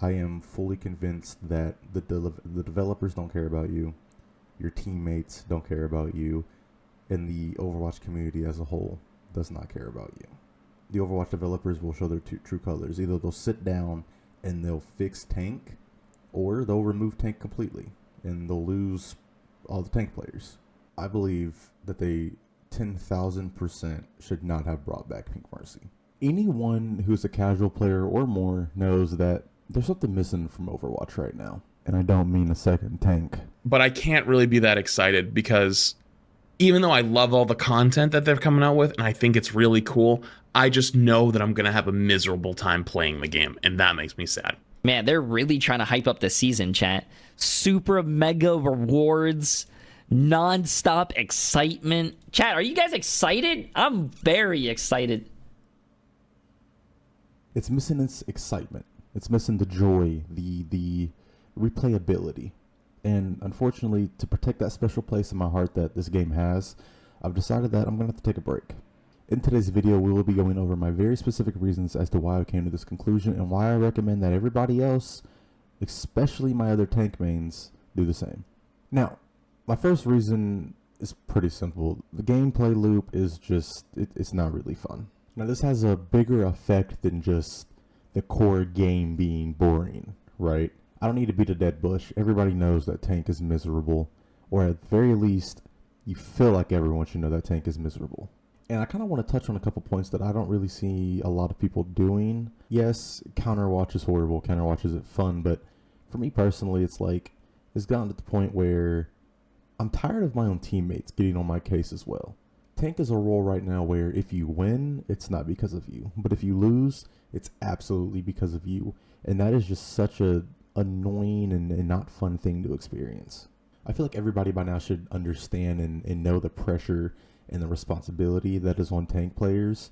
I am fully convinced that the developers don't care about you, your teammates don't care about you, and the Overwatch community as a whole does not care about you. The Overwatch developers will show their true colors. Either they'll sit down and they'll fix tank, or they'll remove tank completely, and they'll lose all the tank players. I believe that they 10,000% should not have brought back Pink Mercy. Anyone who's a casual player or more knows that there's something missing from Overwatch right now. And I don't mean a second tank. But I can't really be that excited because even though I love all the content that they're coming out with and I think it's really cool, I just know that I'm going to have a miserable time playing the game, and that makes me sad. Man, they're really trying to hype up the season, chat. Super mega rewards, non-stop excitement. Chat, are you guys excited? I'm very excited. It's missing its excitement. It's missing the joy, the replayability. And unfortunately, to protect that special place in my heart that this game has, I've decided that I'm going to have to take a break. In today's video, we will be going over my very specific reasons as to why I came to this conclusion and why I recommend that everybody else, especially my other tank mains, do the same. Now, my first reason is pretty simple. The gameplay loop is just, it's not really fun. Now, this has a bigger effect than just the core game being boring, right? I don't need to beat a dead bush. Everybody knows that tank is miserable, or at the very least, you feel like everyone should know that tank is miserable. And I kind of want to touch on a couple points that I don't really see a lot of people doing. Yes, Counterwatch is horrible, Counterwatch isn't fun, but for me personally, it's gotten to the point where I'm tired of my own teammates getting on my case as well. Tank is a role right now where if you win, it's not because of you. But if you lose, it's absolutely because of you. And that is just such a annoying and not fun thing to experience. I feel like everybody by now should understand and know the pressure and the responsibility that is on tank players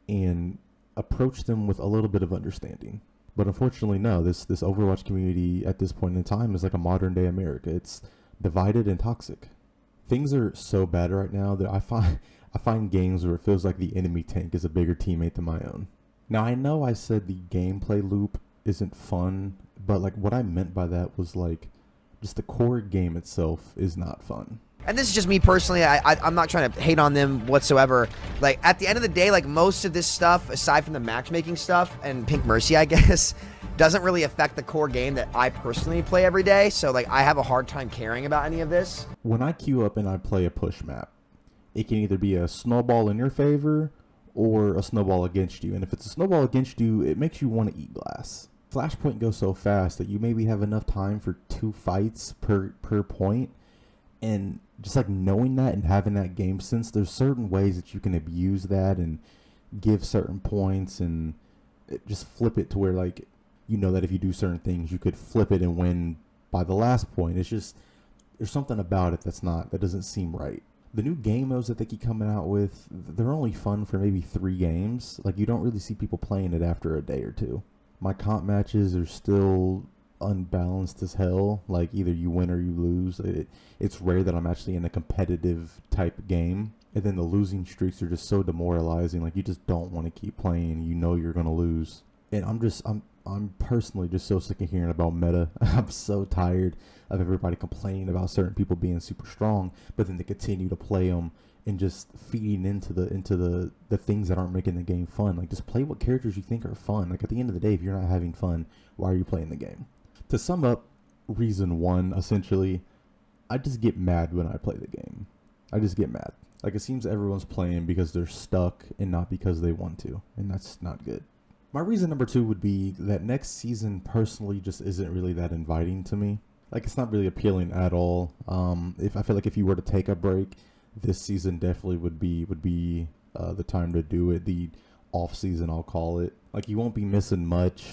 and approach them with a little bit of understanding. But unfortunately, no, this Overwatch community at this point in time is like a modern day America. It's divided and toxic. Things are so bad right now that I find games where it feels like the enemy tank is a bigger teammate than my own. Now, I know I said the gameplay loop isn't fun, but like what I meant by that was like just the core game itself is not fun. And this is just me personally. I'm not trying to hate on them whatsoever. Like, at the end of the day, like, most of this stuff, aside from the matchmaking stuff and Pink Mercy, I guess, doesn't really affect the core game that I personally play every day. So, like, I have a hard time caring about any of this. When I queue up and I play a push map, it can either be a snowball in your favor or a snowball against you. And if it's a snowball against you, it makes you want to eat glass. Flashpoint goes so fast that you maybe have enough time for 2 fights per point. And just like knowing that and having that game sense, there's certain ways that you can abuse that and give certain points and just flip it to where, like, you know that if you do certain things, you could flip it and win by the last point. It's just, there's something about it that doesn't seem right. The new game modes that they keep coming out with, they're only fun for maybe 3 games. Like, you don't really see people playing it after a day or 2. My comp matches are still unbalanced as hell. Like, either you win or you lose. It's rare that I'm actually in a competitive type game, and then the losing streaks are just so demoralizing. Like, you just don't want to keep playing. You know you're gonna lose. And I'm personally just so sick of hearing about meta. I'm so tired of everybody complaining about certain people being super strong, but then they continue to play them and just feeding into the things that aren't making the game fun. Like, just play what characters you think are fun. Like, at the end of the day, if you're not having fun, why are you playing the game? To sum up, reason 1, essentially, I just get mad when I play the game. I just get mad. Like, it seems everyone's playing because they're stuck and not because they want to, and that's not good. My reason number 2 would be that next season personally just isn't really that inviting to me. Like, it's not really appealing at all. If I feel like if you were to take a break, this season definitely would be the time to do it. The off season, I'll call it. Like, you won't be missing much.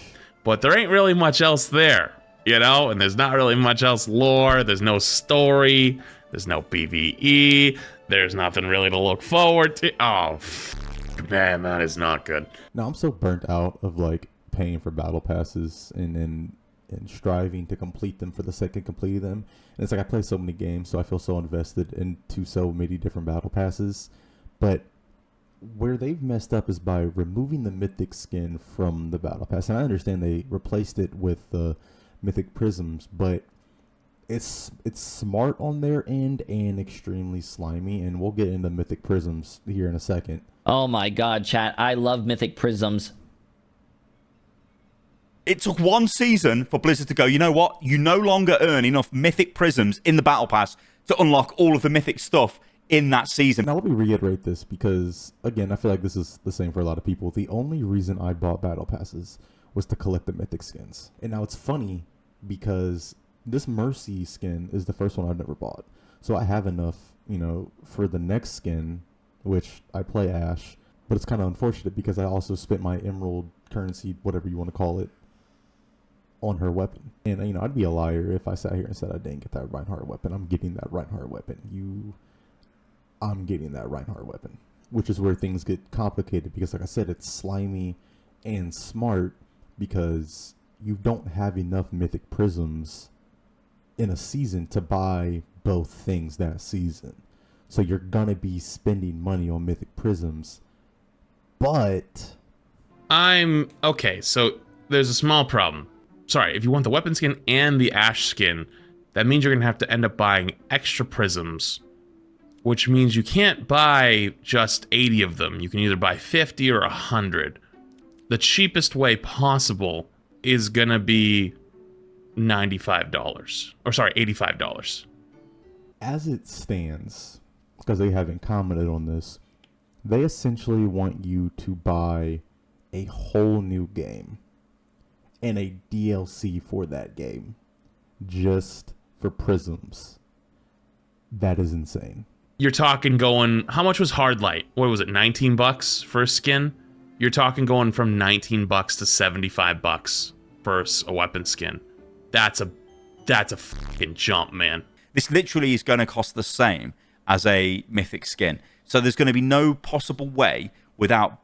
But there ain't really much else there, you know? And there's not really much else lore. There's no story. There's no PvE. There's nothing really to look forward to. Oh, man, that is not good. Now, I'm so burnt out of, like, paying for battle passes and striving to complete them for the sake of completing them. And it's like I play so many games, so I feel so invested into so many different battle passes. But where they've messed up is by removing the mythic skin from the battle pass. And I understand they replaced it with the mythic prisms, but it's smart on their end and extremely slimy. And we'll get into mythic prisms here in a second. Oh my god, chat. I love mythic prisms. It took one season for Blizzard to go, you know what? You no longer earn enough mythic prisms in the battle pass to unlock all of the mythic stuff in that season. Now let me reiterate this because, again, I feel like this is the same for a lot of people. The only reason I bought battle passes was to collect the mythic skins. And now it's funny because this Mercy skin is the first one I've never bought. So I have enough, for the next skin, which I play Ashe. But it's kind of unfortunate because I also spent my emerald currency, whatever you want to call it, on her weapon. And, I'd be a liar if I sat here and said I didn't get that Reinhardt weapon. I'm getting that Reinhardt weapon. I'm getting that Reinhardt weapon. Which is where things get complicated because, like I said, it's slimy and smart because you don't have enough mythic prisms in a season to buy both things that season. So you're going to be spending money on mythic prisms. But okay, so there's a small problem. Sorry, if you want the weapon skin and the Ashe skin, that means you're going to have to end up buying extra prisms, which means you can't buy just 80 of them. You can either buy 50 or 100. The cheapest way possible is going to be $95. Or sorry, $85. As it stands, because they haven't commented on this, they essentially want you to buy a whole new game and a DLC for that game just for prisms. That is insane. You're talking going, how much was Hardlight? What was it, $19 for a skin? You're talking going from $19 to $75 for a weapon skin. That's a fucking jump, man. This literally is going to cost the same as a mythic skin. So there's going to be no possible way without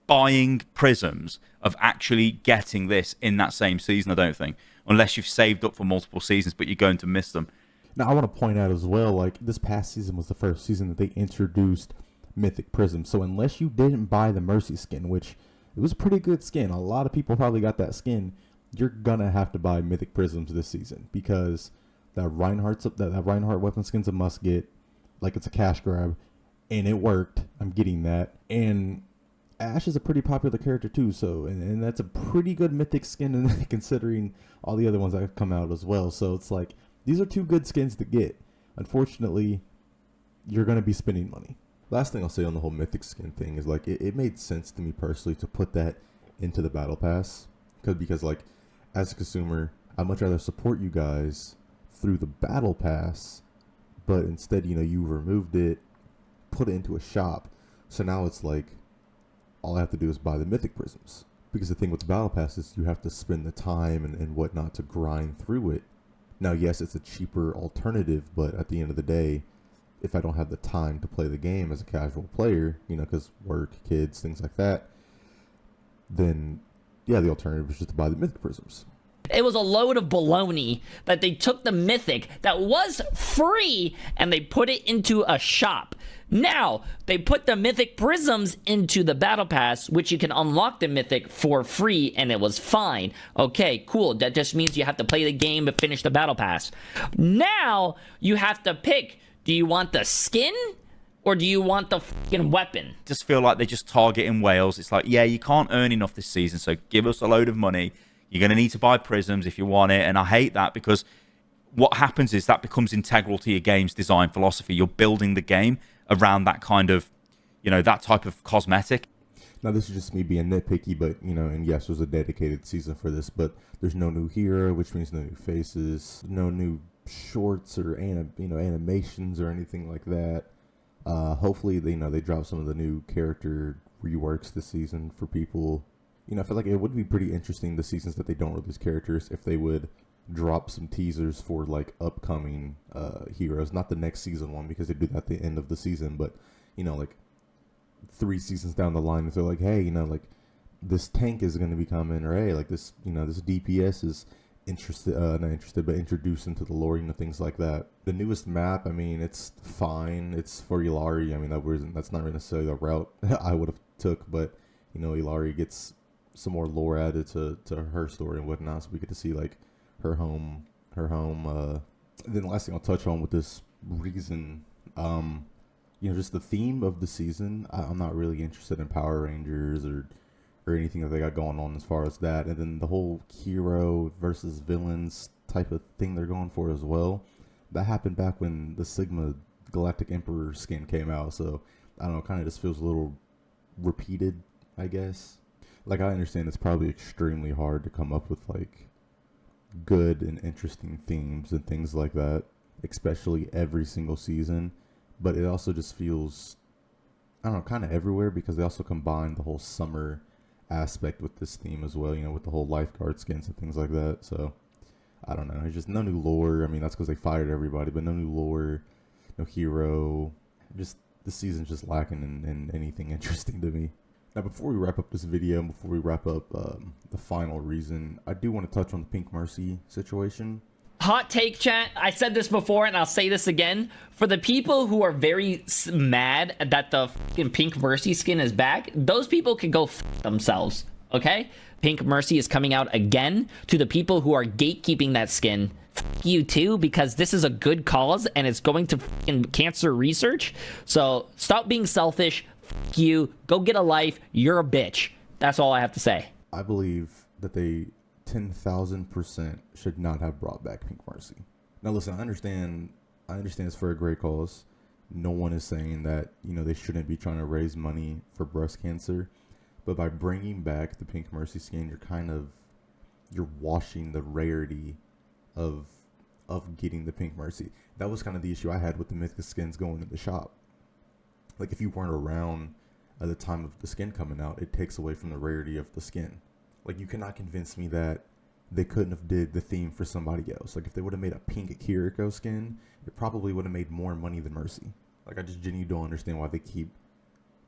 buying prisms of actually getting this in that same season, I don't think. Unless you've saved up for multiple seasons, but you're going to miss them. Now, I want to point out as well, like, this past season was the first season that they introduced mythic prisms. So unless you didn't buy the Mercy skin, which it was a pretty good skin, a lot of people probably got that skin, you're going to have to buy mythic prisms this season because that Reinhardt weapon skin's a must get. Like, it's a cash grab, and it worked. I'm getting that. And Ashe is a pretty popular character too, so and that's a pretty good mythic skin considering all the other ones that have come out as well. So it's like, these are two good skins to get. Unfortunately, you're going to be spending money. Last thing I'll say on the whole mythic skin thing is, like, it made sense to me personally to put that into the battle pass because like, as a consumer, I'd much rather support you guys through the battle pass, but instead, you removed it, put it into a shop, so now it's like all I have to do is buy the mythic prisms. Because the thing with the battle pass is you have to spend the time and whatnot to grind through it. Now, yes, it's a cheaper alternative, but at the end of the day, if I don't have the time to play the game as a casual player, because work, kids, things like that, then yeah, the alternative is just to buy the mythic prisms. It was a load of baloney that they took the mythic that was free and they put it into a shop. Now, they put the mythic prisms into the battle pass, which you can unlock the mythic for free, and it was fine. Okay, cool. That just means you have to play the game to finish the battle pass. Now, you have to pick, do you want the skin or do you want the fucking weapon? Just feel like they're just targeting whales. It's like, yeah, you can't earn enough this season, so give us a load of money. You're going to need to buy prisms if you want it. And I hate that because what happens is that becomes integral to your game's design philosophy. You're building the game around that kind of, that type of cosmetic. Now, this is just me being nitpicky, but, and yes, there's a dedicated season for this, but there's no new hero, which means no new faces, no new shorts or, animations or anything like that. Hopefully, they drop some of the new character reworks this season for people. I feel like it would be pretty interesting the seasons that they don't release characters if they would drop some teasers for like upcoming heroes, not the next season one because they do that at the end of the season, but like 3 seasons down the line, if they're like, hey, like this tank is going to be coming, or hey, like this, this DPS is not interested, but introduced into the lore, things like that. The newest map, I mean, it's fine. It's for Ilari. I mean, that's not really necessarily the route I would have took, but Ilari gets some more lore added to her story and whatnot, so we get to see like her home. Then the last thing I'll touch on with this reason, just the theme of the season. I'm not really interested in Power Rangers or anything that they got going on as far as that. And then the whole hero versus villains type of thing they're going for as well. That happened back when the Sigma Galactic Emperor skin came out. So I don't know, kind of just feels a little repeated, I guess. Like, I understand it's probably extremely hard to come up with like good and interesting themes and things like that, especially every single season. But it also just feels, I don't know, kind of everywhere, because they also combine the whole summer aspect with this theme as well, with the whole lifeguard skins and things like that. So I don't know, it's just no new lore. I mean, that's because they fired everybody, but no new lore, no hero. Just this season's just lacking in anything interesting to me. Now, before we wrap up this video and before we wrap up the final reason, I do want to touch on the Pink Mercy situation. Hot take, chat. I said this before and I'll say this again. For the people who are very mad that the fucking Pink Mercy skin is back, those people can go themselves, okay? Pink Mercy is coming out again. To the people who are gatekeeping that skin, you too, because this is a good cause and it's going to cancer research. So stop being selfish. You. Go get a life. You're a bitch. That's all I have to say. I believe that they 10,000% should not have brought back Pink Mercy. Now listen, I understand it's for a great cause. No one is saying that, they shouldn't be trying to raise money for breast cancer. But by bringing back the Pink Mercy skin, you're washing the rarity of getting the Pink Mercy. That was kind of the issue I had with the Mythic skins going in the shop. Like, if you weren't around at the time of the skin coming out, it takes away from the rarity of the skin. Like, you cannot convince me that they couldn't have did the theme for somebody else. Like, if they would have made a pink Kiriko skin, it probably would have made more money than Mercy. Like, I just genuinely don't understand why they keep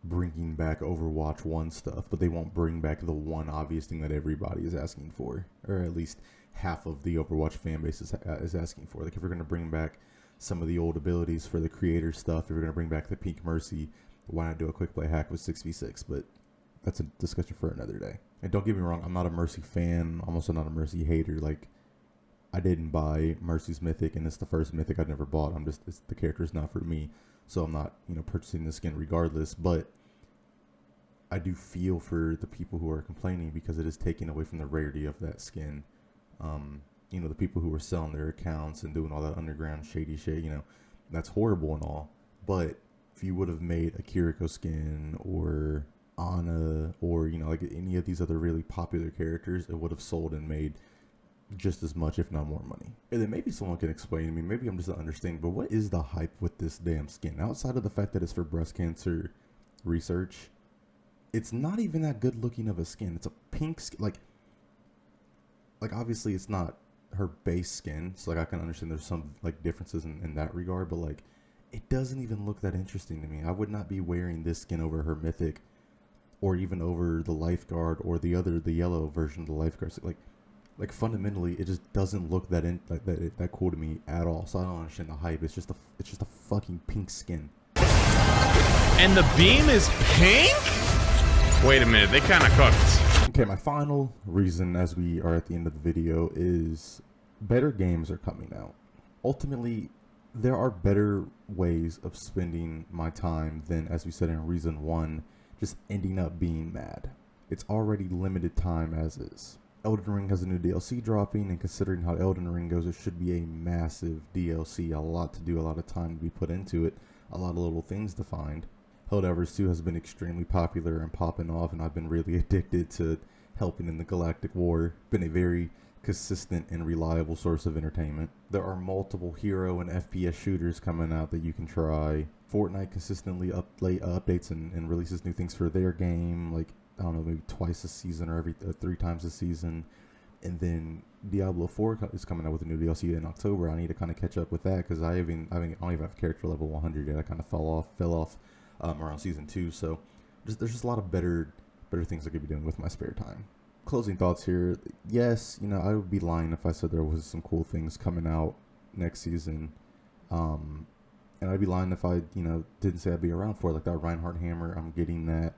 bringing back Overwatch 1 stuff, but they won't bring back the one obvious thing that everybody is asking for, or at least half of the Overwatch fan base is asking for. Like, if we're going to bring back some of the old abilities for the creator stuff, if we're going to bring back the Pink Mercy, why not do a quick play hack with 6v6? But that's a discussion for another day. And don't get me wrong, I'm not a Mercy fan. I'm also not a Mercy hater. Like, I didn't buy Mercy's Mythic, and it's the first Mythic I never bought. The character's not for me, so I'm not, purchasing the skin regardless. But I do feel for the people who are complaining, because it is taking away from the rarity of that skin. The people who are selling their accounts and doing all that underground shady shit, that's horrible and all. But if you would have made a Kiriko skin or Ana or, like any of these other really popular characters, it would have sold and made just as much, if not more money. And then maybe someone can explain to me, maybe I'm just not understanding, but what is the hype with this damn skin? Outside of the fact that it's for breast cancer research, it's not even that good looking of a skin. It's a pink skin. Like obviously it's not her base skin, so like I can understand there's some like differences in that regard, but like it doesn't even look that interesting to me. I would not be wearing this skin over her Mythic, or even over the Lifeguard or the yellow version of the Lifeguard. Like fundamentally, it just doesn't look that cool to me at all. So I don't understand the hype. It's just a fucking pink skin. And the beam is pink? Wait a minute, they kind of cooked. Okay, my final reason, as we are at the end of the video, is better games are coming out. Ultimately, there are better ways of spending my time than, as we said in reason 1, just ending up being mad. It's already limited time as is. Elden Ring has a new DLC dropping, and considering how Elden Ring goes, it should be a massive DLC. A lot to do, a lot of time to be put into it, a lot of little things to find. Helldivers 2 has been extremely popular and popping off, and I've been really addicted to helping in the Galactic War. Been a very consistent and reliable source of entertainment. There are multiple hero and FPS shooters coming out that you can try. Fortnite consistently updates and releases new things for their game, like, I don't know, maybe twice a season or every 3 times a season. And then Diablo 4 is coming out with a new DLC in October. I need to kind of catch up with that, because I don't even have character level 100 yet. I kind of fell off around season 2. So there's just a lot of better things I could be doing with my spare time. closing thoughts here. Yes, you know, I would be lying if I said there was some cool things coming out next season. And I'd be lying if I, you know, didn't say I'd be around for it. Like that Reinhardt hammer, I'm getting that.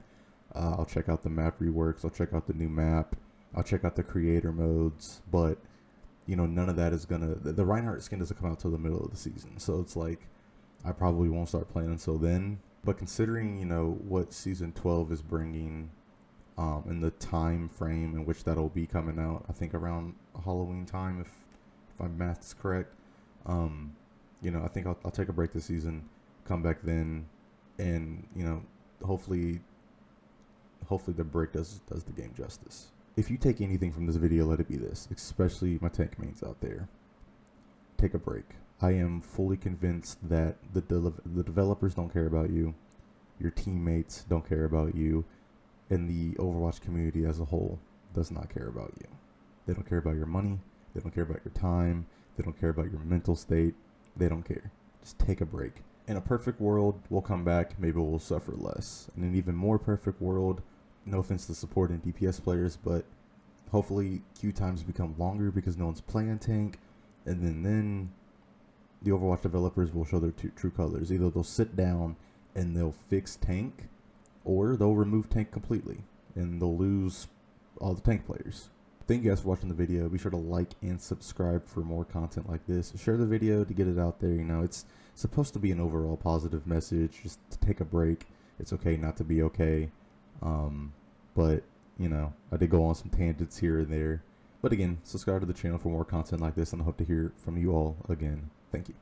I'll check out the map reworks. I'll check out the new map. I'll check out the creator modes. But, you know, none of that is gonna. The Reinhardt skin doesn't come out till the middle of the season, so it's like I probably won't start playing until then. But considering, you know, what season 12 is bringing, and the time frame in which that'll be coming out, I think around Halloween time, if my math is correct. You know, I think I'll take a break this season, come back then, and, you know, hopefully the break does the game justice. If you take anything from this video, let it be this, especially my tank mains out there. Take a break. I am fully convinced that the developers don't care about you, your teammates don't care about you, and the Overwatch community as a whole does not care about you. They don't care about your money, they don't care about your time, they don't care about your mental state, they don't care. Just take a break. In a perfect world, we'll come back, maybe we'll suffer less. In an even more perfect world, no offense to support and DPS players, but hopefully queue times become longer because no one's playing tank, and then the Overwatch developers will show their true colors. Either they'll sit down and they'll fix tank, or they'll remove tank completely, and they'll lose all the tank players. Thank you guys for watching the video. Be sure to like and subscribe for more content like this. Share the video to get it out there. You know, it's supposed to be an overall positive message, just to take a break. It's okay not to be okay. But, you know, I did go on some tangents here and there. But again, subscribe to the channel for more content like this, and I hope to hear from you all again. Thank you.